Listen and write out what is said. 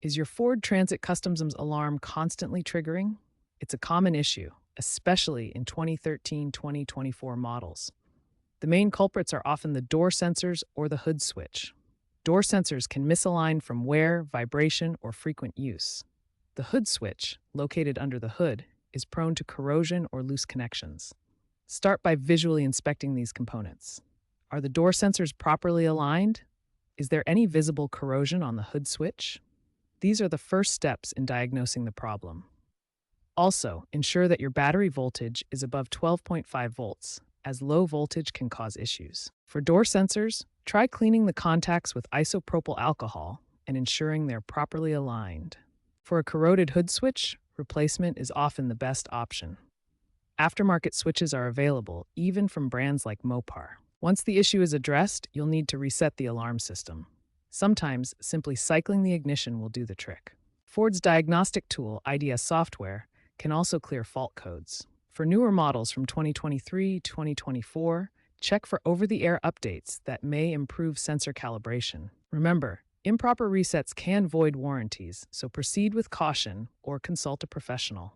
Is your Ford Transit Customs alarm constantly triggering? It's a common issue, especially in 2013-2024 models. The main culprits are often the door sensors or the hood switch. Door sensors can misalign from wear, vibration, or frequent use. The hood switch, located under the hood, is prone to corrosion or loose connections. Start by visually inspecting these components. Are the door sensors properly aligned? Is there any visible corrosion on the hood switch? These are the first steps in diagnosing the problem. Also, ensure that your battery voltage is above 12.5 volts, as low voltage can cause issues. For door sensors, try cleaning the contacts with isopropyl alcohol and ensuring they're properly aligned. For a corroded hood switch, replacement is often the best option. Aftermarket switches are available, even from brands like Mopar. Once the issue is addressed, you'll need to reset the alarm system. Sometimes, simply cycling the ignition will do the trick. Ford's diagnostic tool, IDS Software, can also clear fault codes. For newer models from 2023-2024, check for over-the-air updates that may improve sensor calibration. Remember, improper resets can void warranties, so proceed with caution or consult a professional.